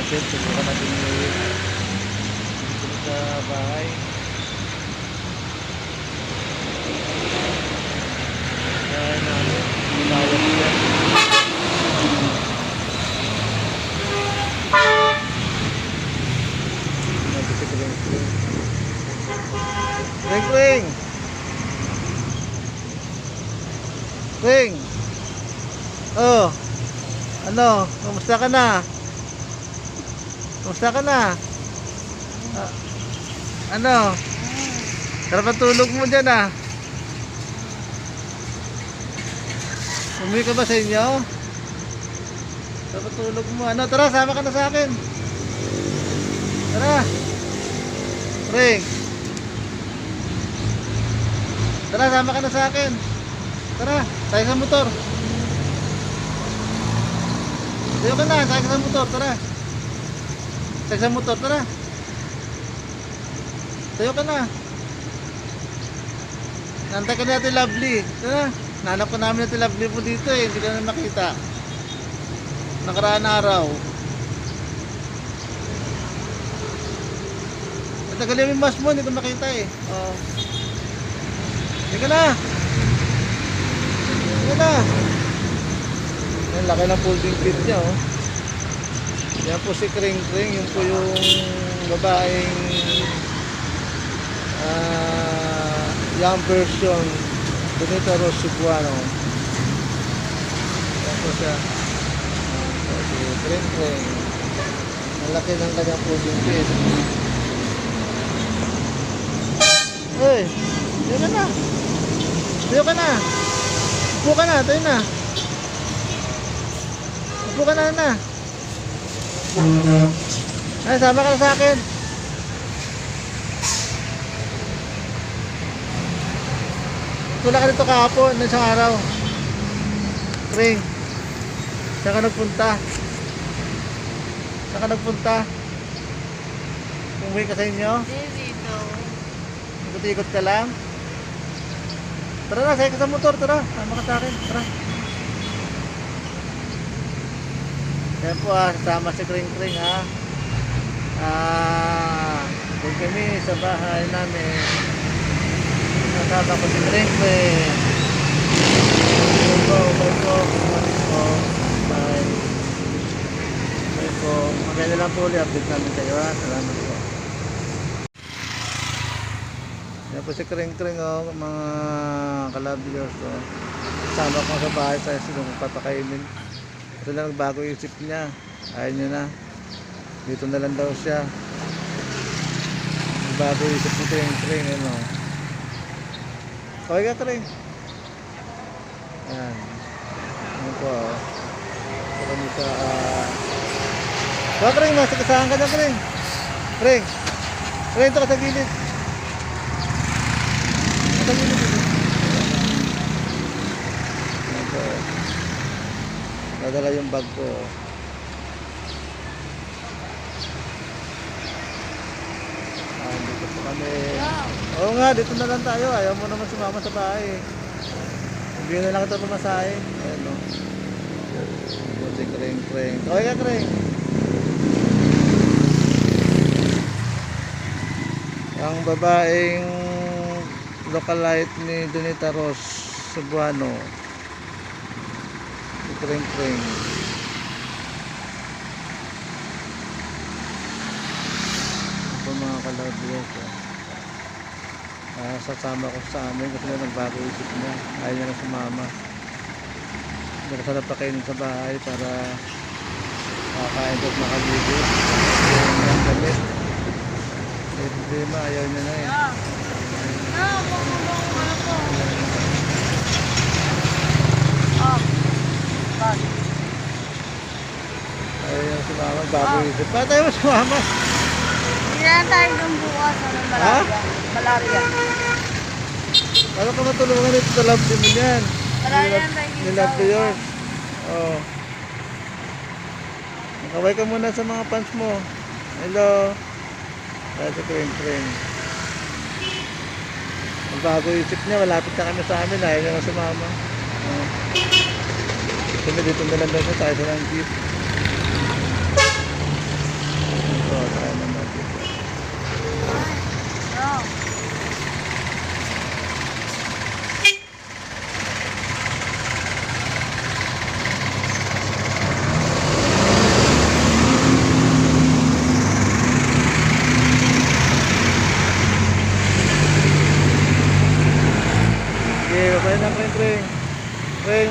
natin. Subukan natin dito sa bahay. Bahay namin. Hinayang siya. Nabisi ko lang ito. Ring ring! Ring! Oh! Ano? Kamusta ka na? Kamusta ka na? Ah, ano? Sarap ang tulog mo dyan ah. Umuwi ka ba sa inyo? Sarap ang tulog mo. Ano? Tara, sama ka na sa akin. Tara. Ring. Tara, sama ka na sa akin. Tara, tayo sa motor. Tayo ka na, tayo sa motor. Tara. Tayo sa motor, tara. Tayo ka na. Nantay ka natin Lovely. Tara. Nanap ko namin natin Lovely po dito eh. Hindi ka na makita. Nakaraan araw. Natagal yung mas mo. Hindi ko makita eh. Oh. Hindi ka na. Hindi ka na. Yan, laki ng folding feet niya oh. Yan po si Kring Kring. Yun po yung babaeng young version Donita Rose Cebuano. Yan po siya. Si Kring Kring. Ang laki ng kanyang folding feet. Hey, tayo ka na. Tayo ka na. Upo ka na, tayo na. Upo ka na. Ay, sama ka na sa akin. Wala ka dito kahapon, ng isang araw. Kring. Saan ka nagpunta? Saan ka nagpunta? Umuwi ka sa inyo? Dito. Ikot-ikot ka lang? Tara na, sakay ka sa motor, tara. Sama ka sa akin, tara. Yan po sasama si Kring Kring doon kami sa bahay namin. Nasama ko si Kring Kring. Bye po. Bye. Bye po. Maganda lang po ulit, update namin kayo ha. Salamat po. Yan po si Kring Kring mga kalabios sama ko sa bahay sa silong papakainin. Ito lang nagbago isip niya. Ayaw niya na. Dito na lang daw siya. Nagbago isip ni Kring Kring Kaway ka Kring. Ayan. Ayan po ito kami sa Kring, nasa kasahan ka na Kring. Kring ito ka sa gilid. Nadala yung bag ko. Dito po kami. Oo nga, dito na lang tayo. Ayaw mo naman sumama sa bahay. Hindi na lang ito pumasahe. Ayan o. Buti Kring Kring. Kaway ka Kring. Ang babaeng localite ni Donita Rose Cebuano. Kring Kring. Ito mga kalabiyos sasama ko sa amin kasi na nagbago isip niya. Ayaw niya na sumama. Nagkasarap pa kainin sa bahay para kakain at makaligo. Yung damit. Hindi ayaw niya na eh. Ayaw niya na sumama. Bago isip. Paano tayo sumama? Hindi na tayo ng bukas. Malaria. Paano ka matulungan ito sa love team mo yan? Nilove to yours. Oh. Nakaway ka muna sa mga fans mo. Hello. Kaya sa Kring Kring. Ang bago isip niya, malapit na kami sa amin. Ayaw niya na sumama. Dito na lang daw siya tayo sa ng jeep.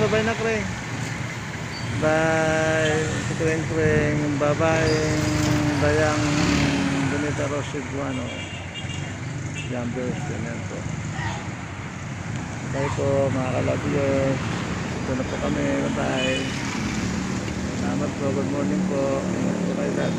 bye na, Kreng. Bye. Si Kreng. Bye-bye. Dayang Bonita Rose Cebuano. Jumpers. Ganyan po. Bye po, mga ka-love. Ito na po kami. Bye-bye. Salamat po. Good morning po. Ingat po kayo lahat.